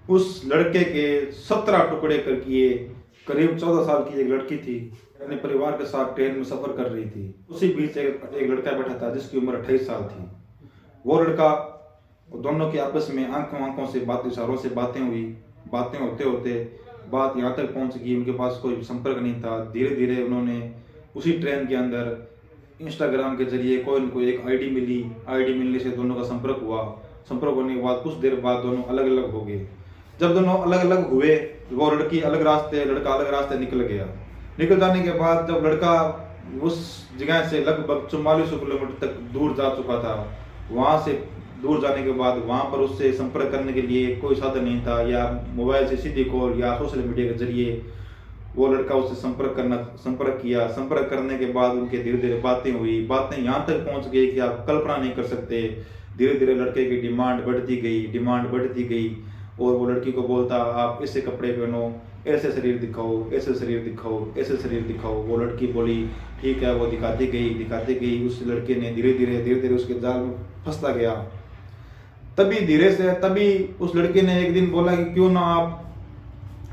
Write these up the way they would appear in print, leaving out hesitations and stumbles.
उस लड़के के 17 टुकड़े कर किए। करीब 14 साल की एक लड़की थी, अपने परिवार के साथ ट्रेन में सफर कर रही थी। उसी बीच एक लड़का बैठा था जिसकी उम्र 28 साल थी। वो लड़का, दोनों के आपस में आंखों आंखों से बात, इशारों से बातें हुई। बातें होते होते बात यहाँ तक पहुँच गई, उनके पास कोई संपर्क नहीं था। धीरे धीरे उन्होंने उसी ट्रेन के अंदर इंस्टाग्राम के जरिए कोई न कोई एक आईडी मिली। आईडी मिलने से दोनों का संपर्क हुआ। संपर्क होने के बाद कुछ देर बाद दोनों अलग अलग हो गए। जब दोनों अलग अलग हुए, वो लड़की अलग रास्ते, लड़का अलग रास्ते निकल गया। निकल जाने के बाद जब लड़का उस जगह से लगभग 4400 किलोमीटर तक दूर जा चुका था, वहाँ से दूर जाने के बाद वहाँ पर उससे संपर्क करने के लिए कोई साधन नहीं था, या मोबाइल से सीधी कॉल या सोशल मीडिया के जरिए वो लड़का उससे संपर्क किया। संपर्क करने के बाद उनके धीरे धीरे बातें हुई। बातें यहाँ तक पहुँच गई कि आप कल्पना नहीं कर सकते। धीरे धीरे लड़के की डिमांड बढ़ती गई और वो लड़की को बोलता, आप ऐसे कपड़े पहनो, ऐसे शरीर दिखाओ, ऐसे शरीर दिखाओ, ऐसे शरीर दिखाओ। वो लड़की बोली ठीक है। वो दिखाती गई। उस लड़के ने धीरे धीरे उसके जाल में फंसता गया। तभी उस लड़के ने एक दिन बोला कि क्यों ना आप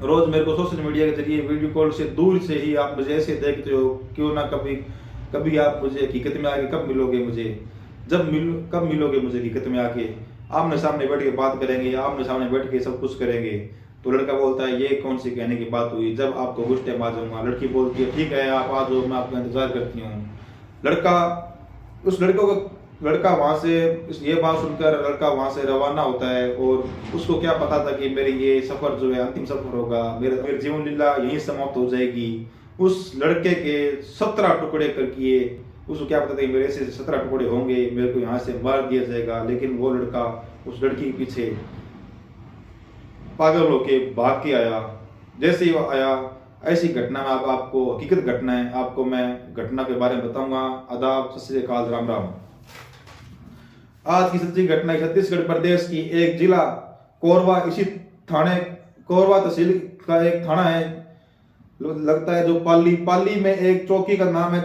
रोज मेरे को सोशल मीडिया के जरिए वीडियो कॉल से दूर से ही आप मुझे ऐसे देखते हो, क्यों ना कभी आप मुझे हकीकत में आके कब मिलोगे मुझे, कब मिलोगे मुझे हकीकत में आके, आमने सामने बैठ के बात करेंगे, आमने सामने बैठ के सब कुछ करेंगे। तो लड़का बोलता है ये कौन सी कहने की बात हुई, जब आपको उस टाइम आ जाऊंगा। लड़की बोलती है ठीक है आप आ जाओ, मैं आपका इंतजार करती हूँ। लड़का वहां से ये बात सुनकर लड़का वहां से रवाना होता है। और उसको क्या पता था कि मेरी ये सफर जो है अंतिम सफर होगा, मेरी जीवन लीला यहीं समाप्त हो जाएगी। उस लड़के के 17 टुकड़े कर किए। उसको क्या पता था कि मेरे से 17 टुकड़े होंगे, मेरे को यहाँ से मार दिया जाएगा। लेकिन वो लड़का उस लड़की के पीछे पागल होके भाग के आया। जैसे ही वो आया, ऐसी घटना में आपको हकीकत घटना है, आपको मैं घटना के बारे में बताऊंगा। आदाब, सत श्री अकाल, राम राम। आज की सच्ची घटना छत्तीसगढ़ प्रदेश की एक जिला कोरबा, इसी थाने कोरबा तहसील का एक थाना है लगता है, जो पाली में एक चौकी का नाम है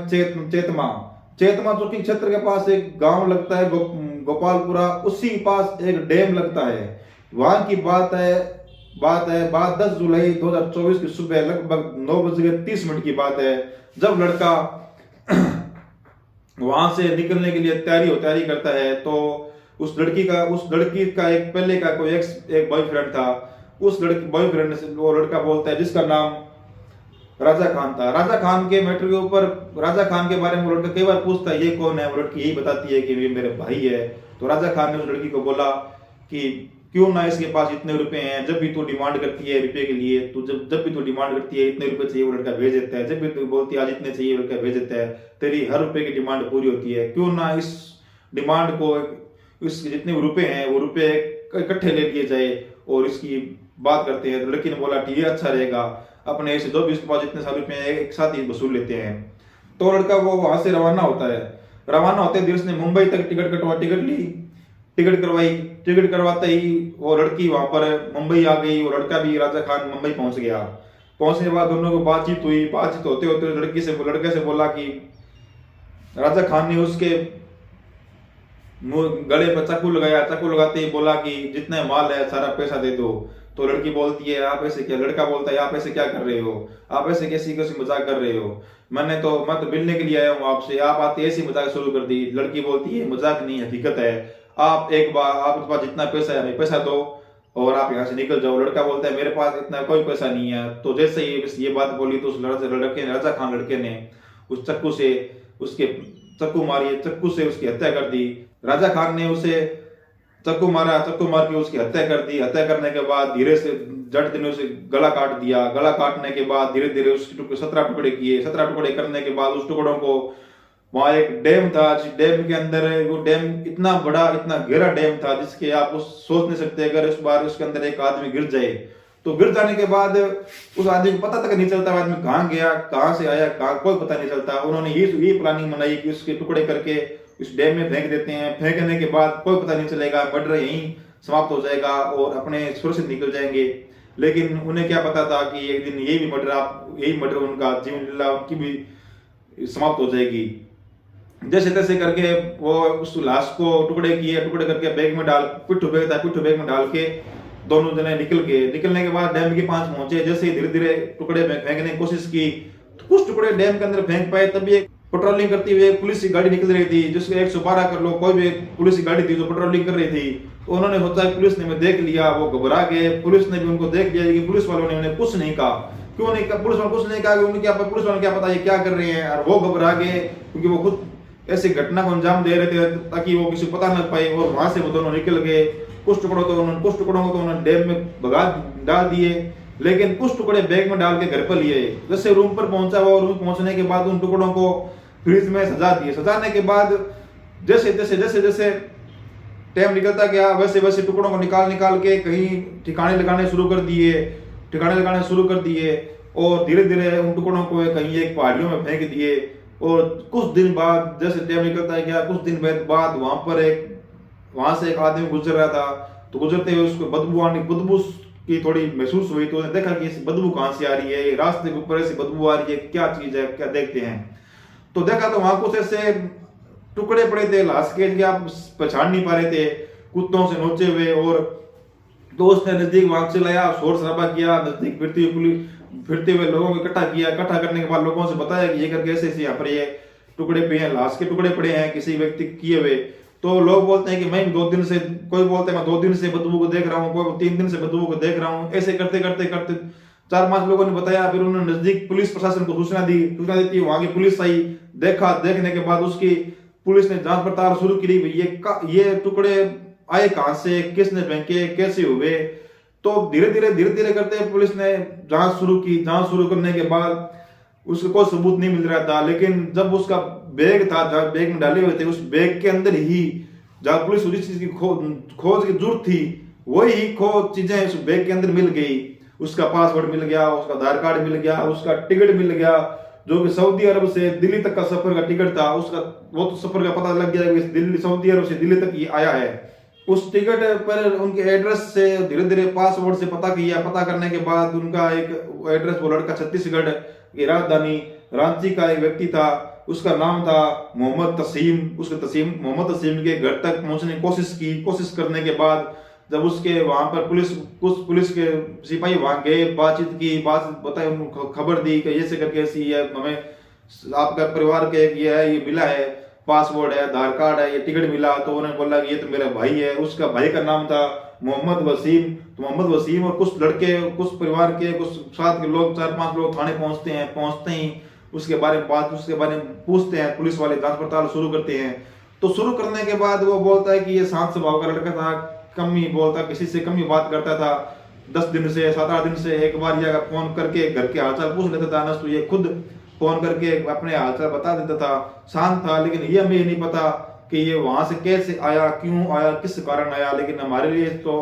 चेतमा चौकी क्षेत्र के पास एक गांव लगता है गोपालपुरा। उसी पास एक डैम लगता है। वहां की बात 10 जुलाई 2024 की सुबह लगभग 9:30 की बात है, जब लड़का वहां से निकलने के लिए तैयारी करता है। तो उस लड़की का एक पहले का कोई एक बॉयफ्रेंड था। उस बॉयफ्रेंड से वो लड़का बोलता है, जिसका नाम राजा खान था। राजा खान के मैटर के ऊपर, राजा खान के बारे में वो लड़का कई बार पूछता है ये कौन है। वो लड़की यही बताती है कि ये मेरे भाई है। तो राजा खान ने उस लड़की को बोला कि क्यों ना इसके पास इतने रुपए हैं, जब भी तू डिमांड करती है रुपए के लिए, तू जब भी तू डिमांड करती है इतने रुपए चाहिए, वो लड़का भेज देता है। जब भी तू बोलती है आज इतने चाहिए, वो लड़का भेज देता है। तेरी हर रुपए की डिमांड पूरी होती है। क्यों ना इस डिमांड को, इस जितने रुपए हैं वो रुपए इकट्ठे ले लिए जाए और इसकी बात करते हैं। तो लड़की ने बोला ठीक है, अच्छा रहेगा। अपने ऐसे जो भी इसके पास जितने सारे रुपए हैं एक साथ ही वसूल लेते हैं। तो लड़का वो वहां से रवाना होता है। रवाना होते देर उसने मुंबई तक टिकट करवाते ही वो लड़की वहां पर मुंबई आ गई। वो लड़का भी, राजा खान, मुंबई पहुंच गया। पहुंचने के बाद दोनों को बातचीत हुई। बातचीत होते होते लड़के से बोला कि राजा खान ने उसके गले पर चाकू लगाया। चाकू लगाते ही बोला कि जितने माल है सारा पैसा दे दो। तो लड़की बोलती है आप ऐसे क्या, लड़का बोलता है आप ऐसे क्या कर रहे हो, आप ऐसे कैसी मजाक कर रहे हो, मैं तो मिलने के लिए आया हूँ आपसे, आप आते ऐसी मजाक शुरू कर दी। लड़की बोलती है मजाक नहीं, हकीकत है। आपके पास जितना पैसा है हमें पैसा दो और आप यहाँ से निकल जाओ। लड़का बोलता है मेरे पास इतना कोई पैसा नहीं है। तो जैसे ही ये बात बोली तो उस राजा खान लड़के ने उस चक्कू से उसकी हत्या कर दी। राजा खान ने उसे चक्कू मार के उसकी हत्या कर दी। हत्या करने के बाद धीरे से जट ने उसे गला काट दिया। गला काटने के बाद धीरे धीरे उसके 17 टुकड़े किए। 17 टुकड़े करने के बाद उस टुकड़ों को, वहां एक डैम था, जिस डैम के अंदर, वो डैम इतना बड़ा, इतना गहरा डैम था जिसके आप सोच नहीं सकते। अगर इस बार उसके अंदर एक आदमी गिर जाए तो गिर जाने के बाद उस आदमी को पता तक नहीं चलता आदमी कहाँ गया, कहाँ से आया, कोई पता नहीं चलता। उन्होंने ये प्लानिंग बनाई कि उसके टुकड़े करके इस डैम में फेंक देते हैं। फेंकने के बाद कोई पता नहीं चलेगा, मर्डर यहीं समाप्त हो जाएगा और अपने सुरक्षित निकल जाएंगे। लेकिन उन्हें क्या पता था कि एक दिन यही मर्डर उनका जीवन लीला उनकी भी समाप्त हो जाएगी। जैसे तैसे करके वो उस लाश को टुकड़े करके बैग में डाल, पिट्ठू बैग में डाल के दोनों जने निकलने के बाद डैम के पास पहुंचे। जैसे ही धीरे धीरे टुकड़े फेंकने की कोशिश की तो कुछ टुकड़े डैम के अंदर फेंक पाए। तभी एक पेट्रोलिंग करती हुई पुलिस की गाड़ी निकल रही थी, जिसको 112 कर लो, कोई भी पुलिस की गाड़ी थी जो पेट्रोलिंग कर रही थी। तो उन्होंने सोचा पुलिस ने देख लिया, वो घबरा गए। पुलिस ने भी उनको देख लिया, लेकिन पुलिस वालों ने उन्हें कुछ नहीं कहा। क्यों नहीं कहा? पुलिस वालों कुछ नहीं कहा कि उन्हें क्या, पुलिस वालों क्या पता ये क्या कर रहे हैं। और वो घबरा गए क्योंकि वो खुद ऐसी घटना को अंजाम दे रहे थे ताकि वो किसी को पता न पाए। और वहां से वो दोनों निकल गए। कुछ टुकड़ों को तो उन्होंने डैम में भगा डाल दिए, लेकिन कुछ टुकड़े बैग में डाल के घर पर लिए। जैसे रूम पर पहुंचा, वो रूम पहुंचने के बाद उन टुकड़ों को फ्रिज में सजा दिए। सजाने के बाद जैसे जैसे टाइम निकलता गया, वैसे वैसे टुकड़ों को निकाल के कहीं ठिकाने लगाने शुरू कर दिए और धीरे धीरे उन टुकड़ों को कहीं एक पहाड़ियों में फेंक दिए। और कुछ दिन बाद जैसे टाइम निकलता गया, कुछ दिन बाद वहां से एक आदमी गुजर रहा था। तो गुजरते हुए उसको बदबू की थोड़ी महसूस हुई। तो उसने देखा कि इस बदबू कहां से आ रही है, रास्ते के ऊपर ऐसी बदबू आ रही है, क्या चीज है, क्या देखते हैं। तो देखा तो वहां कुछ ऐसे टुकड़े पड़े थे लाश के, कि आप पहचान नहीं पा रहे थे, कुत्तों से नोचे हुए। और तो उसने नजदीक वहां से लाया, शोर शराबा किया, नजदीक फिरते हुए लोगों को इकट्ठा किया। इकट्ठा करने के बाद लोगों से बताया कि ये करके ऐसे यहाँ पर ये टुकड़े पे हैं, लाश के टुकड़े पड़े हैं किसी व्यक्ति किए हुए। तो लोग बोलते हैं कि मैं 2 दिन से, कोई बोलते हैं मैं 2 दिन से बदबू को देख रहा हूँ, कोई 3 दिन से बदबू को देख रहा हूँ। ऐसे करते 4-5 लोगों ने बताया। फिर उन्होंने नजदीक पुलिस प्रशासन को सूचना दी। वहां की पुलिस आई, देखने के बाद उसकी पुलिस ने जांच पड़ताल शुरू की। ये टुकड़े आए कहां से, किसने फेंके, कैसे हुए। तो धीरे धीरे करते पुलिस ने जांच शुरू की। जांच शुरू करने के बाद उसको कोई सबूत नहीं मिल रहा था। लेकिन जब उसका बैग था, जहाँ बैग में डाले हुए थे, उस बैग के अंदर ही जहाँ पुलिस जिस चीज की खोज की जरूरत थी, वही खोज चीजें उस बैग के अंदर मिल गई। उसका पासवर्ड मिल गया, उसका आधार कार्ड मिल गया, उसका टिकट मिल गया, जो कि सऊदी अरब से दिल्ली तक का सफर का टिकट था। वो तो सफर का पता लग गया कि सऊदी अरब से दिल्ली तक ही आया है। उस टिकट पर उनके एड्रेस से धीरे धीरे पासवर्ड से पता किया। पता करने के बाद उनका एक एड्रेस, वो लड़का छत्तीसगढ़ की राजधानी रांची का एक व्यक्ति था, उसका नाम था मोहम्मद तसीम। मोहम्मद तसीम के घर तक पहुंचने की कोशिश करने के बाद जब उसके वहां पर पुलिस के सिपाही वहां गए, बात बताई, उनको खबर दी कि ऐसे करके ऐसी है, हमें आपका परिवार के ये मिला है, पासवर्ड है, आधार कार्ड है, ये टिकट मिला। तो उन्होंने बोला कि ये तो मेरा भाई है। उसका भाई का नाम था मोहम्मद वसीम। तो मोहम्मद वसीम और कुछ लड़के, कुछ परिवार के, कुछ साथ के लोग, 4-5 लोग थाने पहुंचते ही उसके बारे में पूछते हैं। पुलिस वाले जांच पड़ताल शुरू करते हैं। तो शुरू करने के बाद वो बोलता है कि ये शांत स्वभाव का लड़का था, कम ही बोलता, किसी से कम ही बात करता था। 10 दिन से 7-8 दिन से एक बार या फोन करके घर के हालचाल पूछ लेता था। तो ये खुद फोन करके अपने हालचाल बता देता था, शांत था। लेकिन ये हमें नहीं पता कि ये वहां से कैसे आया, क्यों आया, किस कारण आया। लेकिन हमारे लिए तो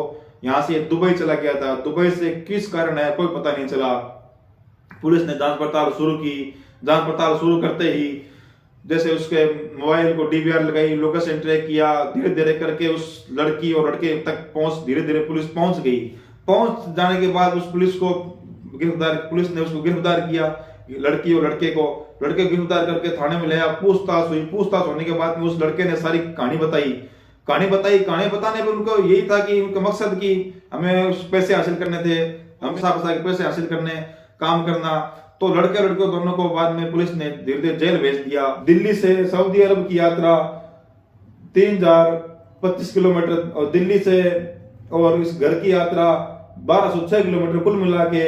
यहाँ से दुबई चला गया था, दुबई से किस कारण आया कोई पता नहीं चला। पुलिस ने जांच पड़ताल शुरू की। जांच पड़ताल शुरू करते ही जैसे उसके मोबाइल को डीवीआर लगाई, लोकेशन ट्रैक किया, धीरे धीरे करके उस लड़की और लड़के तक धीरे धीरे पुलिस पहुंच गई। पहुंच जाने के बाद पुलिस ने उसको गिरफ्तार किया, लड़की और लड़के को गिरफ्तार करके थाने में लाया। पूछताछ होने के बाद में उस लड़के ने सारी कहानी बताई। कहानी बताने पर उनको यही था कि उनका मकसद कि हमें पैसे हासिल करने थे, हम पैसे हासिल करने, काम करना। तो लड़के दोनों को बाद में पुलिस ने धीरे धीरे जेल भेज दिया। दिल्ली से सऊदी अरब की यात्रा 3025 किलोमीटर और दिल्ली से और इस घर की यात्रा 1206 किलोमीटर, कुल मिला के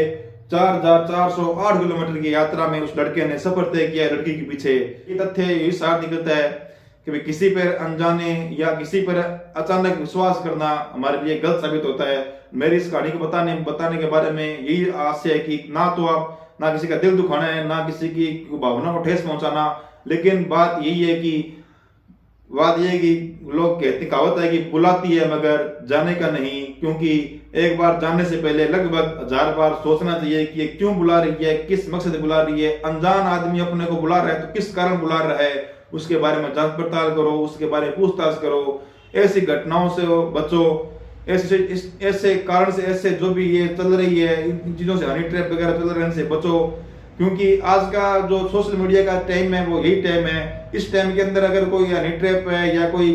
4408 किलोमीटर की यात्रा में उस लड़के ने सफर तय किया लड़की के पीछे। ये तथ्य यही साफ निकलता है कि किसी पर अनजाने या किसी पर अचानक विश्वास करना हमारे लिए गलत साबित होता है। मेरी इस कहानी को बताने के बारे में यही आशय है कि ना किसी का दिल दुखाना है, ना किसी की भावना को ठेस पहुंचाना। लेकिन बात यही है कि लोग कहते, कहावत है कि बुलाती है मगर जाने का नहीं। क्योंकि एक बार जानने से पहले लगभग 1000 बार सोचना चाहिए कि ये क्यों बुला रही है, किस मकसद से बुला रही है। अनजान आदमी अपने को बुला रहा है तो किस कारण बुला रहा है, उसके बारे में जांच पड़ताल करो, उसके बारे में पूछताछ करो। ऐसी घटनाओं से बचो, ऐसे कारण से, ऐसे जो भी ये चल रही है, इन चीजों से, हनी ट्रैप वगैरह चल रहे हैं, से बचो। क्योंकि आज का जो सोशल मीडिया का टाइम है वो यही टाइम है। इस टाइम के अंदर अगर कोई हनी ट्रैप है या कोई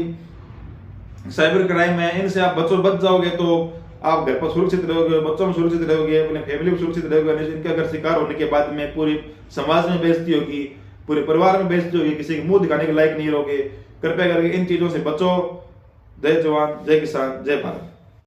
साइबर क्राइम है, इनसे आप बच जाओगे तो आप घर पर सुरक्षित रहोगे, बच्चों में सुरक्षित रहोगे, अपने फैमिली में सुरक्षित रहोगे, नहीं तो इनका अगर शिकार होने के बाद में पूरी समाज में बेइज्जती होगी, पूरे परिवार में बेइज्जती होगी, किसी के मुंह दिखाने के लायक नहीं रहोगे। कृपया करके इन चीजों से बचो। जय जवान, जय किसान, जय भारत।